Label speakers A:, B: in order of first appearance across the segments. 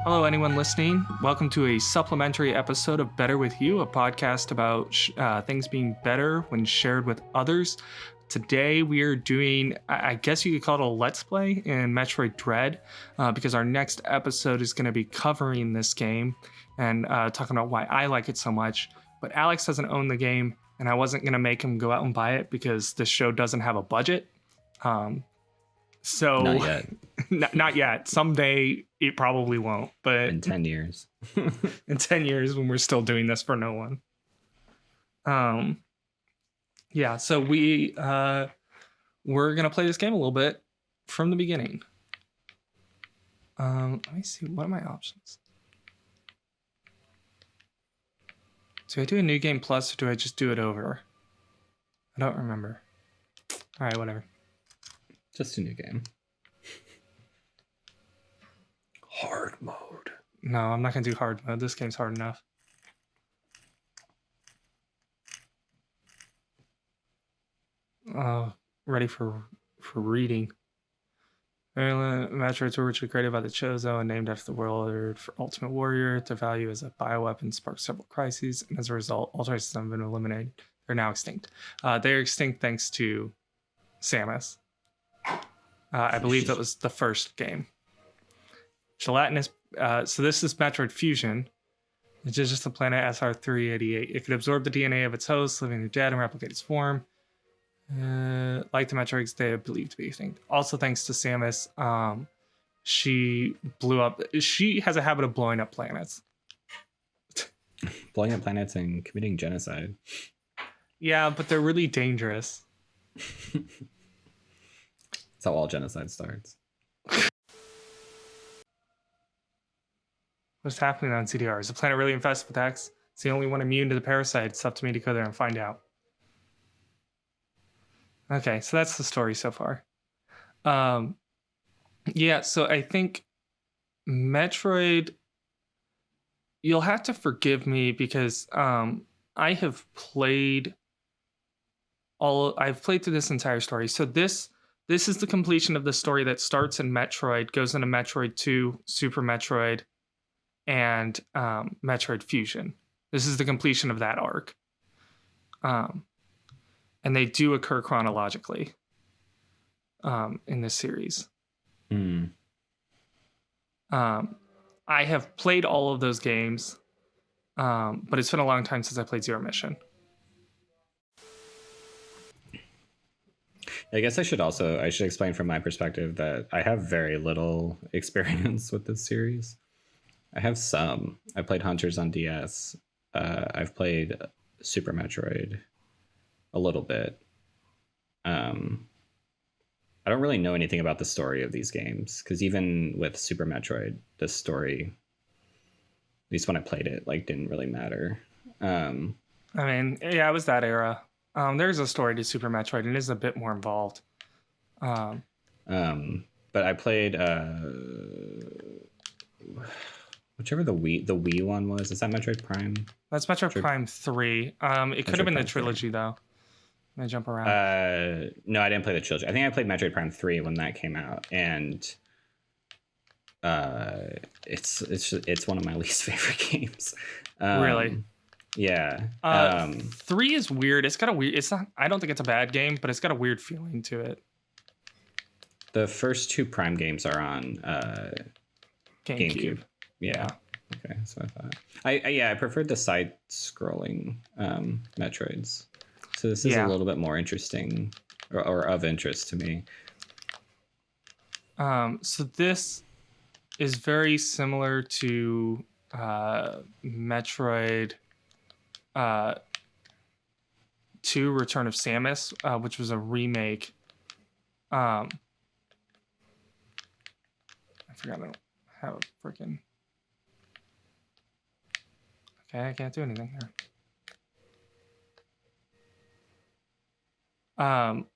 A: Hello, anyone listening. Welcome to a supplementary episode of Better With You, a podcast about things being better when shared with others. Today, we are doing, I guess you could call it a Let's Play in Metroid Dread, because our next episode is going to be covering this game and talking about why I like it so much. But Alex doesn't own the game, and I wasn't going to make him go out and buy it because this show doesn't have a budget. So
B: Not yet.
A: Not yet. Someday it probably won't, but
B: In 10 years.
A: in 10 years when we're still doing this for no one. Yeah, so we're gonna play this game a little bit from the beginning. Let me see, what are my options? Do I do a new game plus or do I just do it over? I don't remember. All right, whatever.
B: Just a new game. Hard mode.
A: No, I'm not gonna do hard mode. This game's hard enough. Ready for reading. Metroids were originally created by the Chozo and named after the world for Ultimate Warrior. Their value as a bioweapon sparked several crises, and as a result, all traces have been eliminated. They're now extinct. They're extinct thanks to Samus. I believe that was the first game. Gelatinous. So this is Metroid Fusion, which is just the planet SR388. It could absorb the DNA of its host, living or dead, and replicate its form. Like the Metroids, they are believed to be extinct. Also, thanks to Samus, she blew up. She has a habit of blowing up planets.
B: Blowing up planets and committing genocide.
A: Yeah, but they're really dangerous.
B: That's how all genocide starts.
A: What's happening on CDR? Is the planet really infested with X? It's the only one immune to the parasite. It's up to me to go there and find out. Okay, so that's the story so far. Yeah, so I think Metroid, you'll have to forgive me because I have played I've played through this entire story. So this is the completion of the story that starts in Metroid, goes into Metroid 2, Super Metroid, and Metroid Fusion. This is the completion of that arc. And they do occur chronologically in this series. I have played all of those games, but it's been a long time since I played Zero Mission.
B: I guess I should explain from my perspective that I have very little experience with this series. I have some. I played Hunters on DS. I've played Super Metroid a little bit. I don't really know anything about the story of these games because even with Super Metroid, the story, at least when I played it, didn't really matter.
A: I mean, yeah, it was that era. There's a story to Super Metroid, and it is a bit more involved.
B: But I played whichever the Wii one was. Is that Metroid Prime?
A: That's Metroid Prime 3. It could have been the trilogy, though. I'm gonna jump around.
B: No, I didn't play the trilogy. I think I played Metroid Prime 3 when that came out, and it's one of my least favorite games.
A: Really?
B: Yeah.
A: 3 is weird. It's got a weird. It's not. I don't think it's a bad game, but it's got a weird feeling to it.
B: The first 2 Prime games are on GameCube. Yeah. Okay, so I thought. I preferred the side-scrolling Metroids. So this is a little bit more interesting, or of interest to me.
A: So this is very similar to Metroid 2 Return of Samus, which was a remake. I forgot I don't have a freaking... Okay, I can't do anything here.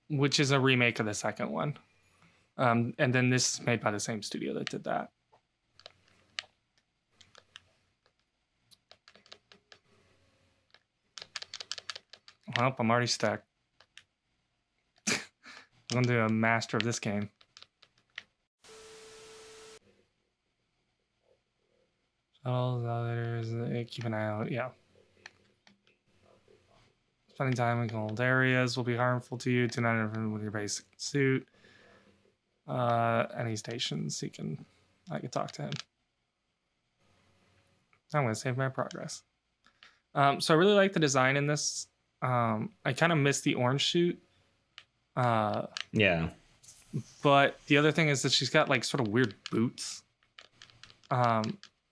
A: Which is a remake of the second one. And then this is made by the same studio that did that. Well, I'm already stuck. I'm gonna do a master of this game. All the others, keep an eye out. Yeah. Spending time in cold areas will be harmful to you. Do not interfere with your basic suit. Any stations I can talk to him. I'm gonna save my progress. So I really like the design in this. I kind of miss the orange suit.
B: Yeah.
A: But the other thing is that she's got like sort of weird boots.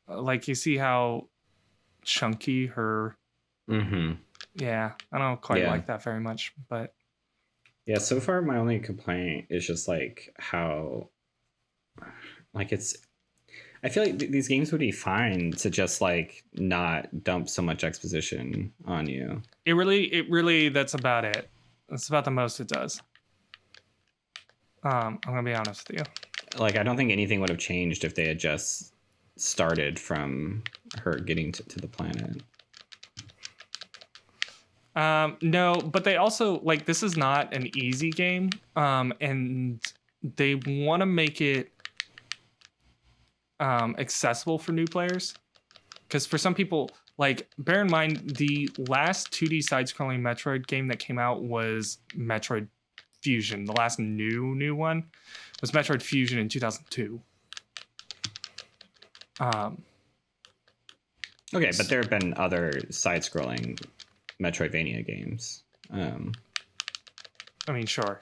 A: Like you see how chunky her.
B: Mm-hmm.
A: Yeah, I don't quite like that very much, but
B: yeah. So far, my only complaint is just like how, like it's. I feel like these games would be fine to just like not dump so much exposition on you.
A: It really, that's about it. That's about the most it does. I'm gonna be honest with you.
B: Like, I don't think anything would have changed if they had just started from her getting to the planet.
A: No, but they also like this is not an easy game. And they want to make it accessible for new players. Because for some people, like, bear in mind the last 2D side-scrolling Metroid game that came out was Metroid Fusion. The last new one was Metroid Fusion in 2002.
B: Okay, but there have been other side-scrolling Metroidvania games.
A: I mean, sure.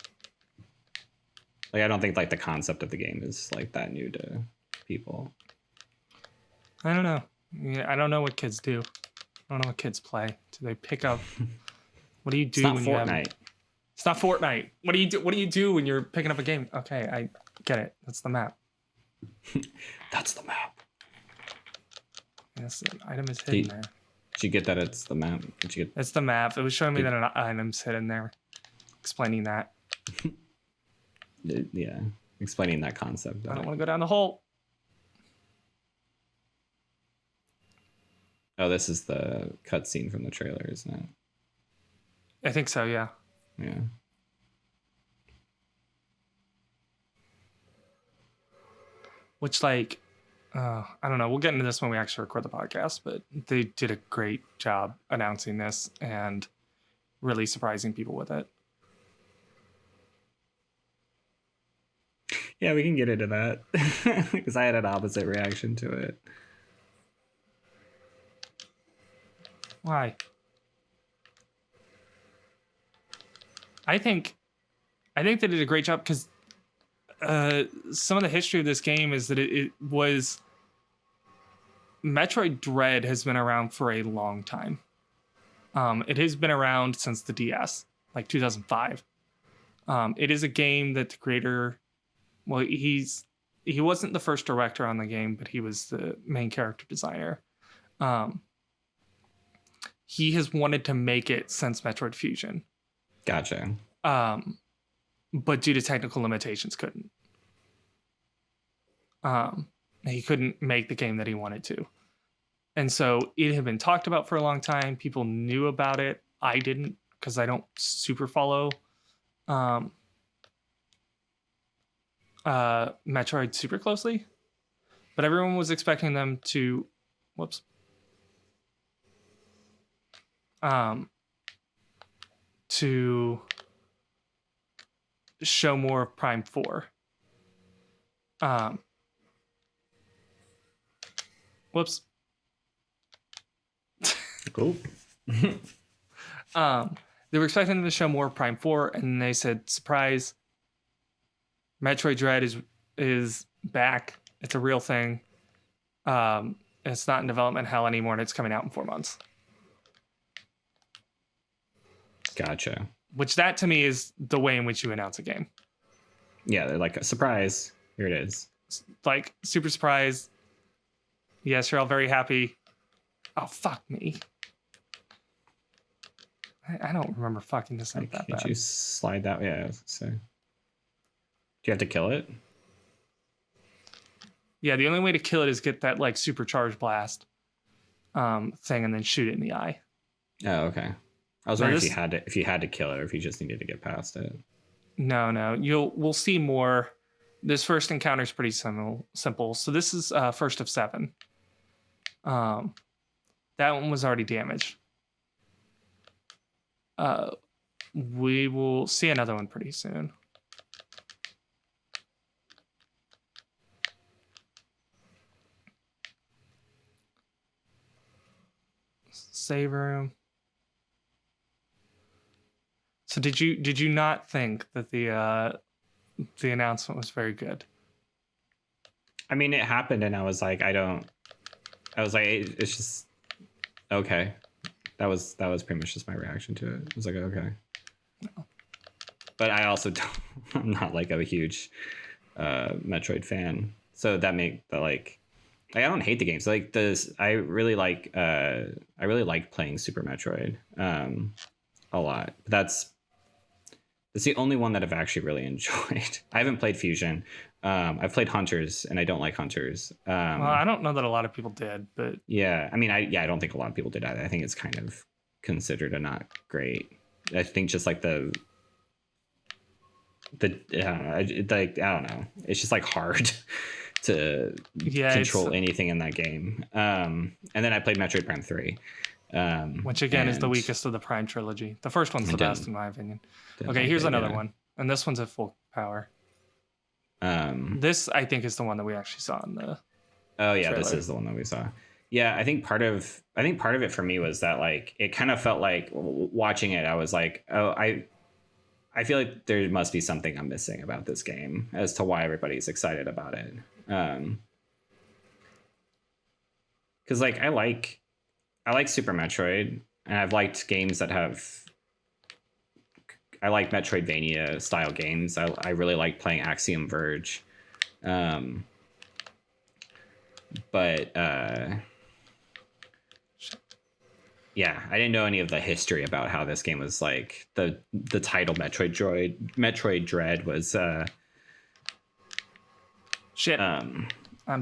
B: Like, I don't think like the concept of the game is like that new to people.
A: I don't know. I don't know what kids do. I don't know what kids play. Do they pick up? What do you do?
B: It's not Fortnite.
A: It's not Fortnite. What do you do? What do you do when you're picking up a game? Okay, I get it. That's the map.
B: That's the map.
A: Yes, the item is hidden there.
B: Did you get that? It's the map. Did you get?
A: It's the map. It was showing me that an item's hidden there, explaining that.
B: Yeah, explaining that concept.
A: I don't want to go down the hole.
B: Oh, this is the cutscene from the trailer, isn't it?
A: I think so. Yeah.
B: Yeah.
A: Which, like, I don't know. We'll get into this when we actually record the podcast, but they did a great job announcing this and really surprising people with it.
B: Yeah, we can get into that because I had an opposite reaction to it.
A: Why? I think they did a great job because some of the history of this game is that it was Metroid Dread has been around for a long time. It has been around since the DS, like 2005. It is a game that the creator, well, he wasn't the first director on the game, but he was the main character designer. He has wanted to make it since Metroid Fusion.
B: Gotcha.
A: But due to technical limitations, couldn't. He couldn't make the game that he wanted to. And so it had been talked about for a long time. People knew about it. I didn't, because I don't super follow Metroid super closely. But everyone was expecting them to... Whoops. To show more of Prime 4. Whoops.
B: Cool.
A: They were expecting them to show more of Prime 4, and they said, surprise, Metroid Dread is back. It's a real thing. It's not in development hell anymore, and it's coming out in 4 months.
B: Gotcha.
A: Which that to me is the way in which you announce a game.
B: Yeah, they're like a surprise. Here it is.
A: Like super surprise. Yes, you're all very happy. Oh, fuck me. I don't remember fucking this up that bad.
B: Could you slide that? Yeah. So, do you have to kill it?
A: Yeah, the only way to kill it is get that like supercharged blast thing and then shoot it in the eye.
B: Oh, okay. I was wondering if you had to kill it or if you just needed to get past it.
A: No. We'll see more. This first encounter is pretty simple. So this is first of 7. Um, that one was already damaged. We will see another one pretty soon. Save room. So did you not think that the announcement was very good?
B: I mean, it happened, and I was like, it's just okay. That was pretty much just my reaction to it. I was like, okay. No. But I also don't, I'm not like a huge Metroid fan, so that make the like I don't hate the games. Like this, I really like playing Super Metroid a lot. But that's the only one that I've actually really enjoyed. I haven't played Fusion. I've played Hunters, and I don't like Hunters.
A: Well, I don't know that a lot of people did, but
B: yeah, I mean, I don't think a lot of people did either. I think it's kind of considered a not great. I think just like I don't know. It's just like hard to control anything in that game. And then I played Metroid Prime 3.
A: Which again is the weakest of the Prime trilogy. The first one's the best in my opinion. Okay, here's another one. And this one's at full power. This I think is the one that we actually saw in the trailer.
B: This is the one that we saw. Yeah, I think part of it for me was that like it kind of felt like watching it, I was like, oh, I feel like there must be something I'm missing about this game as to why everybody's excited about it. Because like I like Super Metroid, and I've liked games that I like Metroidvania style games. I really like playing Axiom Verge. But yeah, I didn't know any of the history about how this game was like the title Metroid Dread was
A: shit. I'm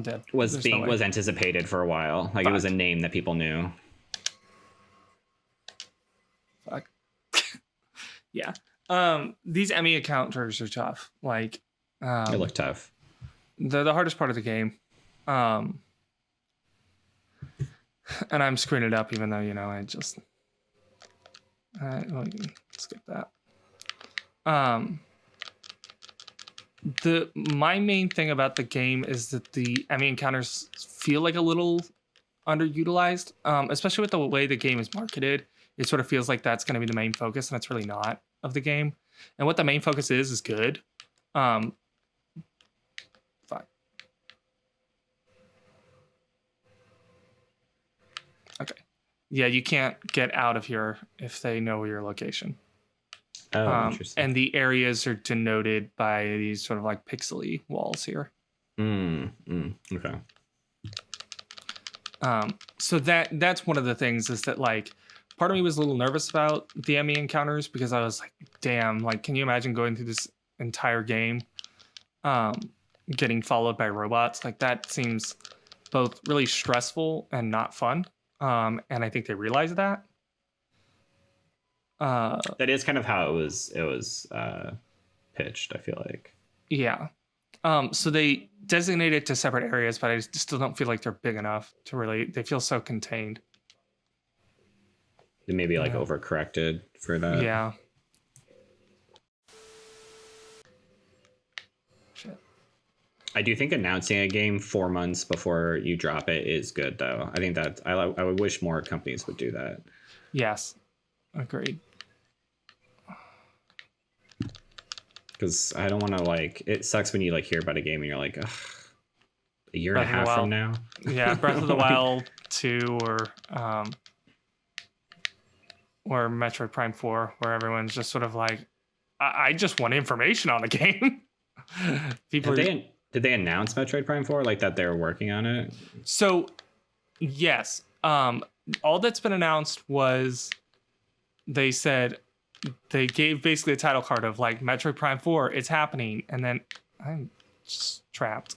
A: dead.
B: Was anticipated for a while. Like Fuck. It was a name that people knew.
A: Fuck. Yeah. These Emmy encounters are tough. Like
B: they look tough.
A: They're the hardest part of the game. And I'm screwing it up, even though I just skip that. My main thing about the game is that the Emmy encounters feel like a little underutilized, especially with the way the game is marketed. It sort of feels like that's going to be the main focus, and it's really not of the game. And what the main focus is good. Fine. Okay. Yeah, you can't get out of here if they know your location.
B: Oh, interesting.
A: And the areas are denoted by these sort of like pixely walls here.
B: Okay.
A: So that's one of the things is that like part of me was a little nervous about the Emmy encounters because I was like, damn, like can you imagine going through this entire game getting followed by robots? Like that seems both really stressful and not fun. And I think they realize that.
B: That is kind of how it was pitched, I feel like.
A: Yeah. So they designate it to separate areas, but I still don't feel like they're big enough to really. They feel so contained.
B: They maybe like overcorrected for that.
A: Yeah. Shit.
B: I do think announcing a game 4 months before you drop it is good, though. I think that I would wish more companies would do that.
A: Yes, agreed.
B: Because I don't want to like. It sucks when you like hear about a game and you're like, ugh, a year and a half from now.
A: Yeah, Breath of the Wild 2 or Metroid Prime 4, where everyone's just sort of like, I just want information on the game. People
B: Did they announce Metroid Prime 4 like that they're working on it?
A: So, yes. All that's been announced was they said they gave basically a title card of like Metroid Prime 4, it's happening, and then I'm just trapped.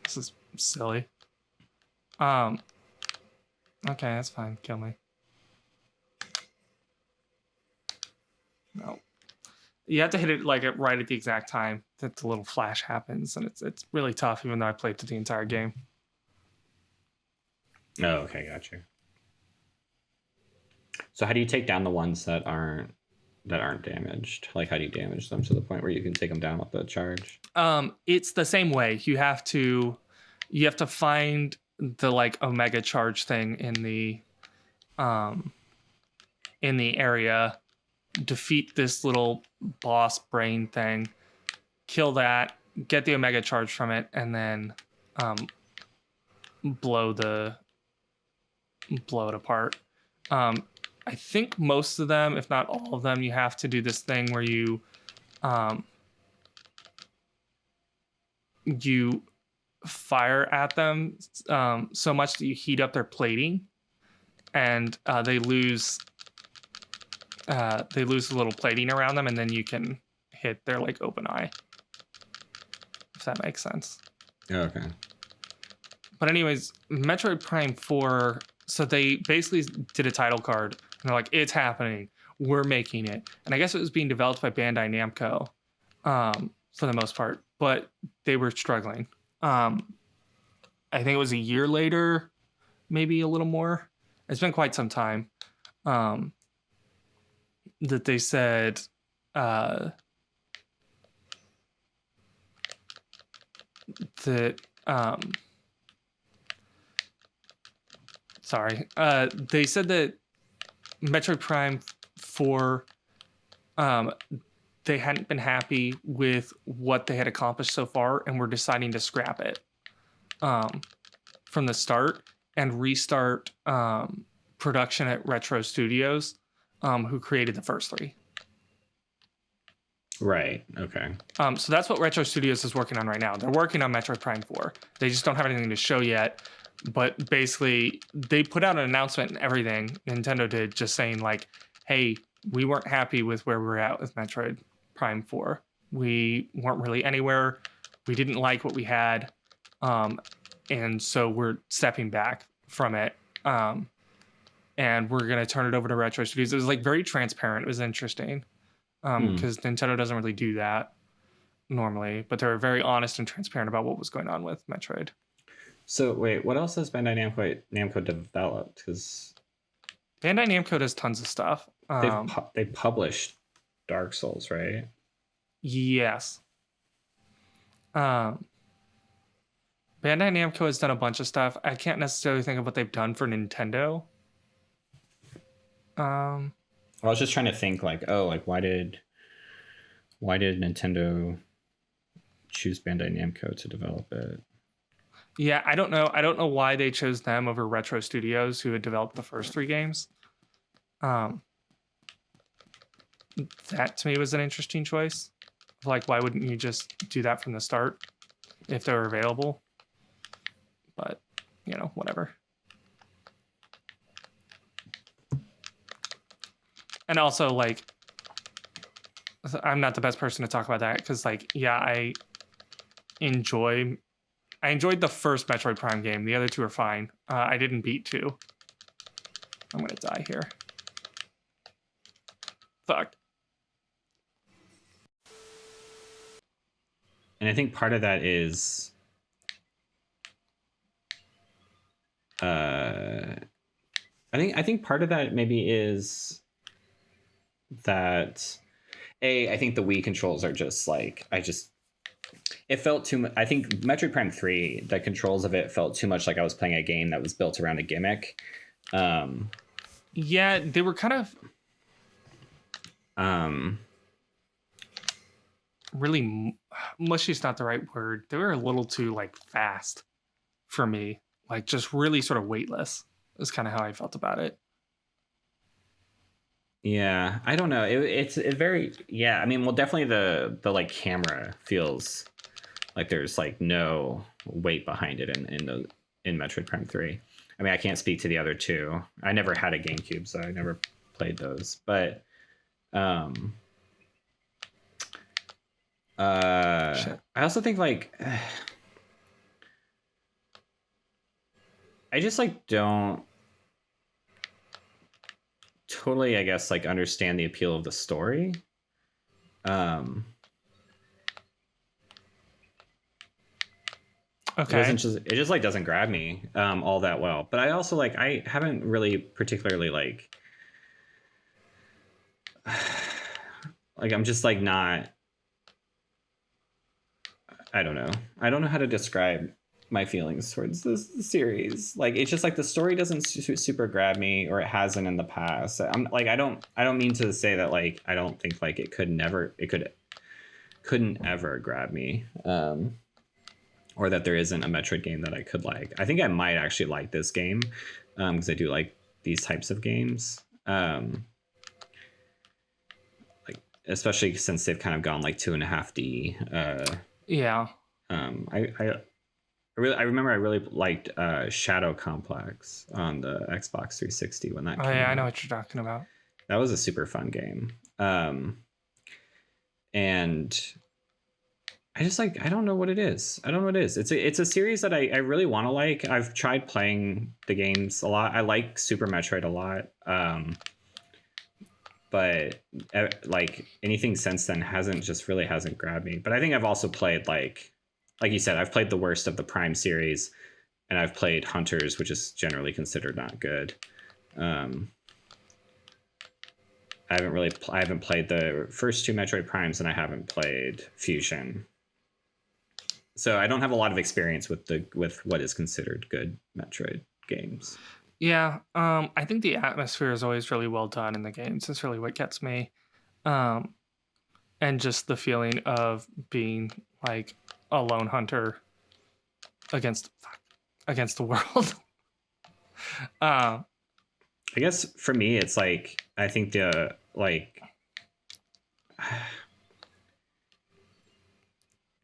A: This is silly. Okay, that's fine. Kill me. No. You have to hit it like right at the exact time that the little flash happens, and it's really tough. Even though I played through the entire game.
B: Oh, okay, gotcha. So how do you take down the ones that aren't damaged? Like, how do you damage them to the point where you can take them down with the charge?
A: It's the same way. You have to find the like omega charge thing in the area, defeat this little boss brain thing, kill that, get the omega charge from it, and then blow it apart. I think most of them, if not all of them, you have to do this thing where you fire at them so much that you heat up their plating, and they lose a little plating around them, and then you can hit their like open eye, if that makes sense.
B: Okay.
A: But anyways, Metroid Prime 4, so they basically did a title card, and they're like, it's happening, we're making it. And I guess it was being developed by Bandai Namco for the most part, but they were struggling. I think it was a year later, maybe a little more. It's been quite some time that they said that they said that Metroid Prime 4 they hadn't been happy with what they had accomplished so far, and were deciding to scrap it from the start and restart production at Retro Studios, who created the first three.
B: Right. Okay.
A: So that's what Retro Studios is working on right now. They're working on Metroid Prime 4. They just don't have anything to show yet. But basically, they put out an announcement and everything, Nintendo did, just saying like, hey, we weren't happy with where we're at with Metroid Prime 4. We weren't really anywhere. We didn't like what we had. And so we're stepping back from it. And we're going to turn it over to Retro Studios. It was like very transparent. It was interesting. Because Nintendo doesn't really do that normally, but they were very honest and transparent about what was going on with Metroid.
B: So wait, what else has Bandai Namco developed? Because
A: Bandai Namco does tons of stuff.
B: They published Dark Souls, right?
A: Yes. Bandai Namco has done a bunch of stuff. I can't necessarily think of what they've done for Nintendo.
B: I was just trying to think like, why did Nintendo choose Bandai Namco to develop it?
A: Yeah, I don't know why they chose them over Retro Studios, who had developed the first three games. That to me was an interesting choice. Like, why wouldn't you just do that from the start if they were available? But, whatever. And also, like, I'm not the best person to talk about that because, like, yeah, I enjoyed the first Metroid Prime game. The other two are fine. I didn't beat 2. I'm gonna die here. Fuck.
B: And I think part of that is I think part of that maybe is that I think the Wii controls are just like, it felt too much. I think Metroid Prime 3, the controls of it felt too much like I was playing a game that was built around a gimmick.
A: Yeah, they were kind of really mushy is not the right word. They were a little too like fast for me, like just really sort of weightless is kind of how I felt about it.
B: Yeah, I don't know. It's very, yeah. I mean, well, definitely the like camera feels like there's like no weight behind it in Metroid Prime 3. I mean, I can't speak to the other two. I never had a GameCube, so I never played those. But I also think like I just like don't totally, I guess, like understand the appeal of the story. Um,
A: Okay.
B: it just like doesn't grab me all that well. But I also like I haven't really particularly like I'm just like not. I don't know. I don't know how to describe my feelings towards this series. Like it's just like the story doesn't super grab me, or it hasn't in the past. I'm like I don't mean to say that like I don't think like couldn't ever grab me. Or that there isn't a Metroid game that I could like. I think I might actually like this game because I do like these types of games. Like especially since they've kind of gone like 2.5D.
A: Yeah.
B: I remember I really liked Shadow Complex on the Xbox 360 when that
A: Oh
B: came
A: yeah,
B: out.
A: I know what you're talking about.
B: That was a super fun game. And I just like I don't know what it is. I don't know what it is. It's a series that I really want to like. I've tried playing the games a lot. I like Super Metroid a lot. But like anything since then hasn't grabbed me. But I think I've also played like you said, I've played the worst of the Prime series, and I've played Hunters, which is generally considered not good. I haven't played the first two Metroid Primes, and I haven't played Fusion. So I don't have a lot of experience with what is considered good Metroid games.
A: Yeah, I think the atmosphere is always really well done in the games. It's really what gets me. Um, and just the feeling of being like a lone hunter against against the world. uh,
B: I guess for me, it's like I think the like,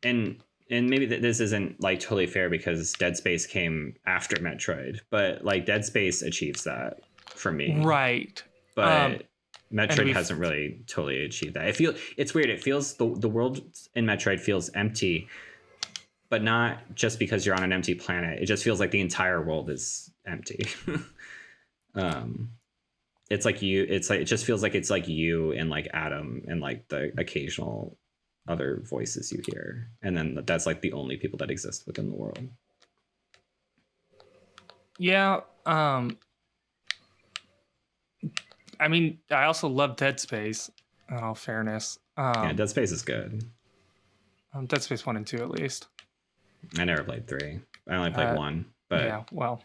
B: and maybe this isn't like totally fair because Dead Space came after Metroid, but like Dead Space achieves that for me,
A: right.
B: but Metroid
A: And
B: hasn't really totally achieved that. It's weird. It feels the world in Metroid feels empty, but not just because you're on an empty planet. It just feels like the entire world is empty. It's like it just feels like it's like you and like Adam and like the occasional other voices you hear, and then that's like the only people that exist within the world.
A: Yeah. I mean, I also love Dead Space. In all fairness,
B: Yeah, Dead Space is good.
A: Dead Space 1 and 2 at least.
B: I never played 3. I only played 1. But
A: yeah, well,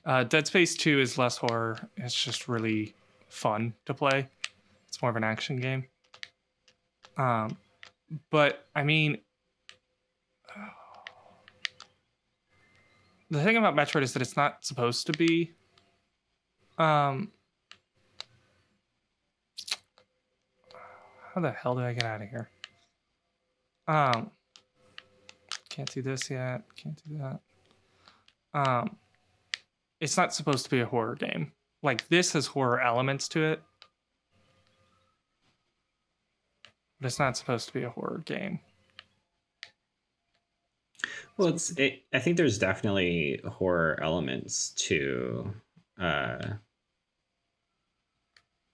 A: Dead Space 2 is less horror. It's just really fun to play. It's more of an action game. But I mean, the thing about Metroid is that it's not supposed to be. How the hell do I get out of here? Can't do this yet. Can't do that. It's not supposed to be a horror game. Like this has horror elements to it, but it's not supposed to be a horror game.
B: Well, I think there's definitely horror elements to.
A: There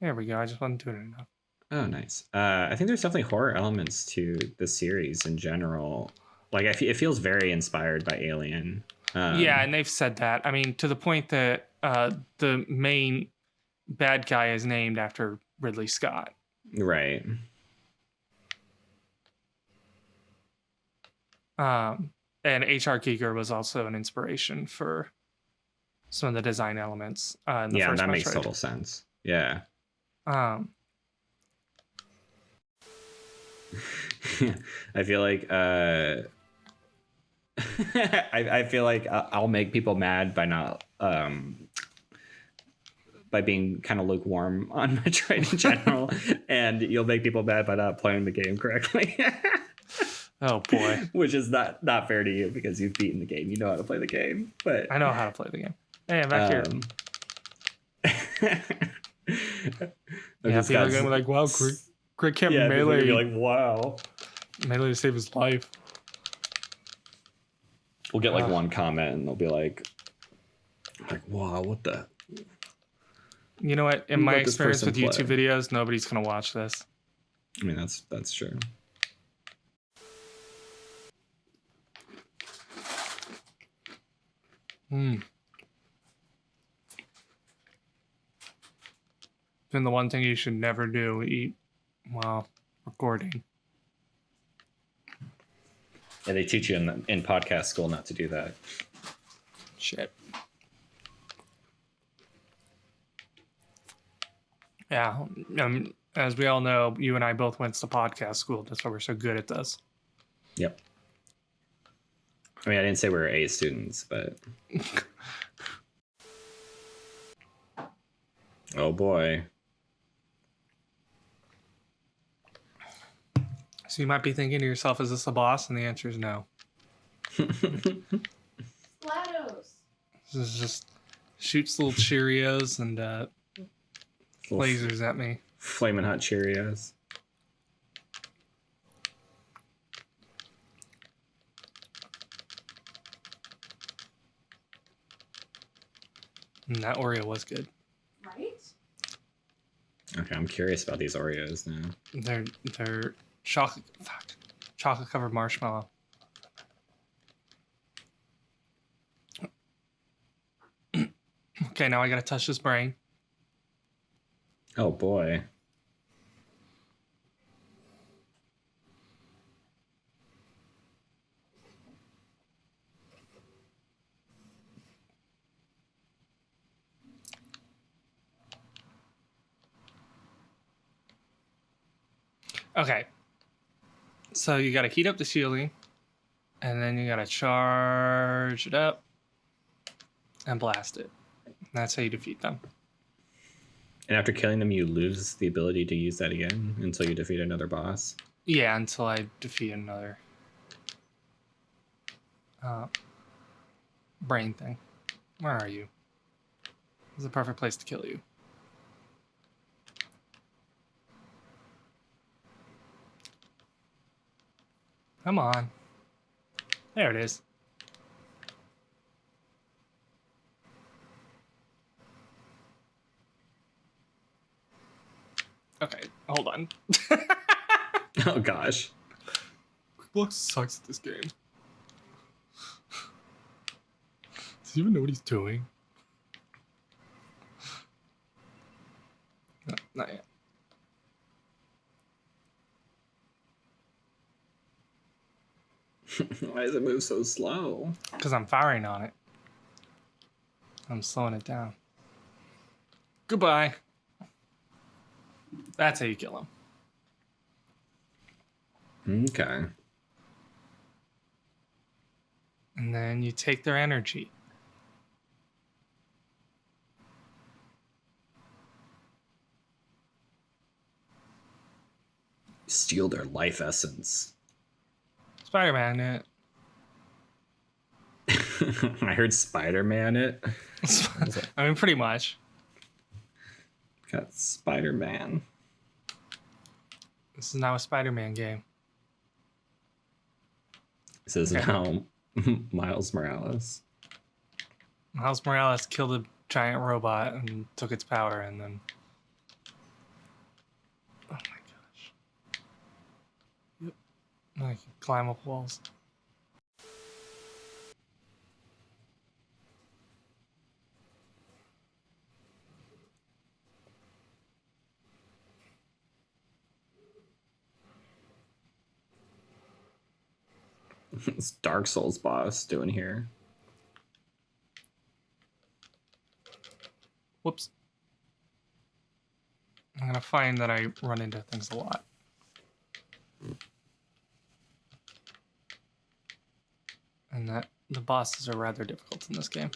A: we go. I just wasn't doing it enough.
B: Oh, nice. I think there's definitely horror elements to the series in general. Like it feels very inspired by Alien.
A: Yeah, and they've said that. I mean, to the point that the main bad guy is named after Ridley Scott.
B: Right.
A: And H.R. Giger was also an inspiration for some of the design elements in the first
B: that
A: Metroid.
B: makes total sense. Yeah.
A: I
B: feel like I feel like I'll make people mad by not by being kind of lukewarm on Metroid in general, and you'll make people mad by not playing the game correctly.
A: Oh boy.
B: Which is not fair to you because you've beaten the game. You know how to play the game. But
A: I know how to play the game. Hey, I'm back here. Yeah, people are going to be like, wow, Greg can't melee.
B: Be like, wow.
A: Melee to save his life.
B: We'll get like one comment and they'll be like, wow, what the?
A: You know what? In my experience with YouTube videos, nobody's going to watch this.
B: I mean, that's true.
A: Hmm. Then the one thing you should never do, eat while recording.
B: Yeah, they teach you in podcast school not to do that.
A: Shit. Yeah. As we all know, you and I both went to podcast school. That's why we're so good at this.
B: Yep. I mean, I didn't say we were A students, but oh boy.
A: So you might be thinking to yourself, is this a boss? And the answer is no.
C: GLaDOS.
A: This is just shoots little Cheerios and lasers at me.
B: Flamin' hot Cheerios.
A: And that Oreo was good.
C: Right?
B: Okay, I'm curious about these Oreos now.
A: They're chocolate covered marshmallow. Okay, now I gotta touch this brain.
B: Oh boy.
A: Okay. So you gotta heat up the ceiling, and then you gotta charge it up and blast it. That's how you defeat them.
B: And after killing them, you lose the ability to use that again until you defeat another boss.
A: Yeah, until I defeat another brain thing. Where are you? This is the perfect place to kill you. Come on. There it is. Okay, hold on.
B: Oh gosh.
A: Block sucks at this game. Does he even know what he's doing? No, not yet.
B: Why does it move so slow?
A: Because I'm firing on it. I'm slowing it down. Goodbye. That's how you kill him.
B: Okay.
A: And then you take their energy.
B: Steal their life essence.
A: Spider-Man it.
B: I heard Spider-Man it.
A: I mean, pretty much.
B: Got Spider-Man.
A: This is now a Spider-Man game.
B: This is
A: Okay.
B: now Miles Morales.
A: Miles Morales killed a giant robot and took its power, and then... Oh my gosh. Yep. I can climb up walls.
B: What's Dark Souls boss doing here?
A: Whoops. I'm gonna find that I run into things a lot. And that the bosses are rather difficult in this game.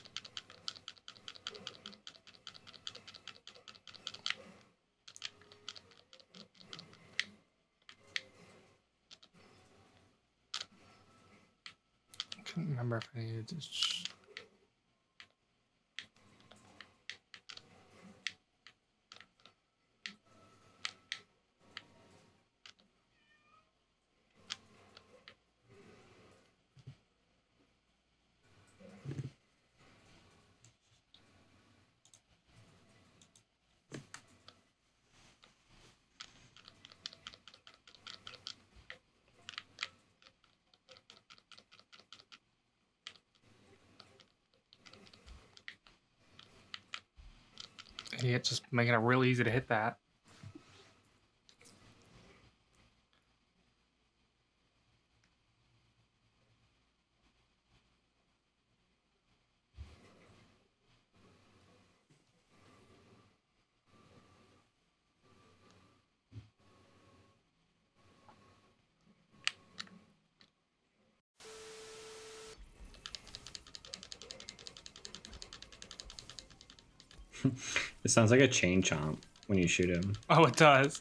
A: I couldn't remember if I needed to... Idiot, just making it real easy to hit that.
B: It sounds like a chain chomp when you shoot him.
A: Oh, it does.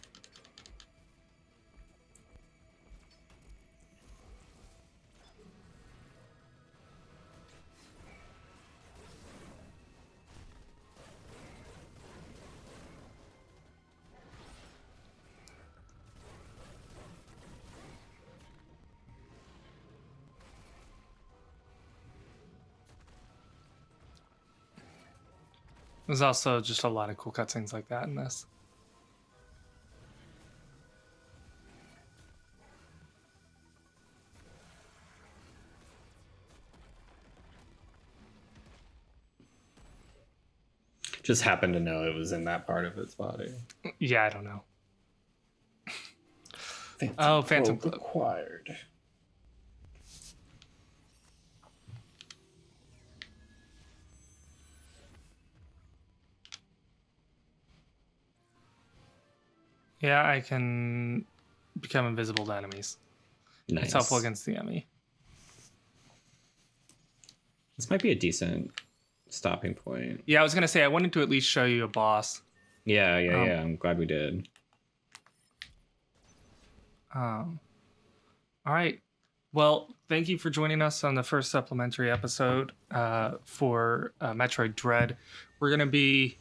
A: There's also just a lot of cool cutscenes like that in this.
B: Just happened to know it was in that part of its body.
A: Yeah, I don't know. Phantom Probe
B: acquired.
A: Yeah, I can become invisible to enemies.
B: Nice.
A: It's helpful against the enemy.
B: This might be a decent stopping point.
A: Yeah, I was gonna say I wanted to at least show you a boss.
B: Yeah. I'm glad we did.
A: All right. Well, thank you for joining us on the first supplementary episode for Metroid Dread. We're gonna be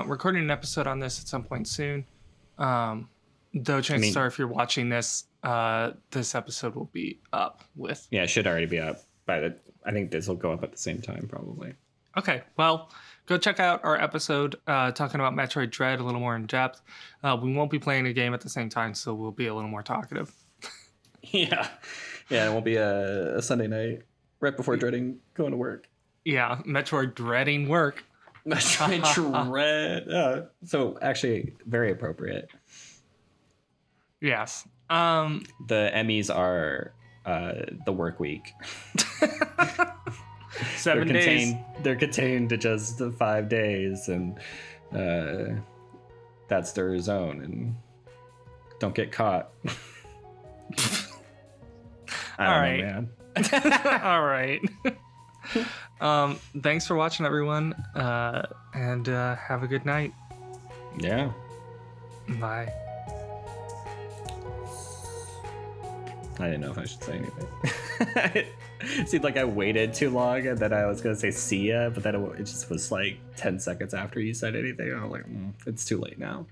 A: recording an episode on this at some point soon. Though chances are, if you're watching this, this episode will be up with.
B: Yeah, it should already be up by the. I think this will go up at the same time, probably.
A: Okay, well, go check out our episode talking about Metroid Dread a little more in depth. We won't be playing a game at the same time, so we'll be a little more talkative.
B: Yeah, it won't be a Sunday night right before dreading going to work.
A: Yeah, Metroid dreading work.
B: Metroid Dread. So actually, very appropriate.
A: Yes.
B: The Emmys are the work week.
A: 7 days.
B: They're contained to just 5 days, and that's their zone. And don't get caught.
A: All right,
B: man.
A: All right. Thanks for watching, everyone, and have a good night.
B: Yeah.
A: Bye.
B: I didn't know if I should say anything. It seemed like I waited too long, and then I was gonna say see ya, but then it just was like 10 seconds after you said anything. I was like, it's too late now.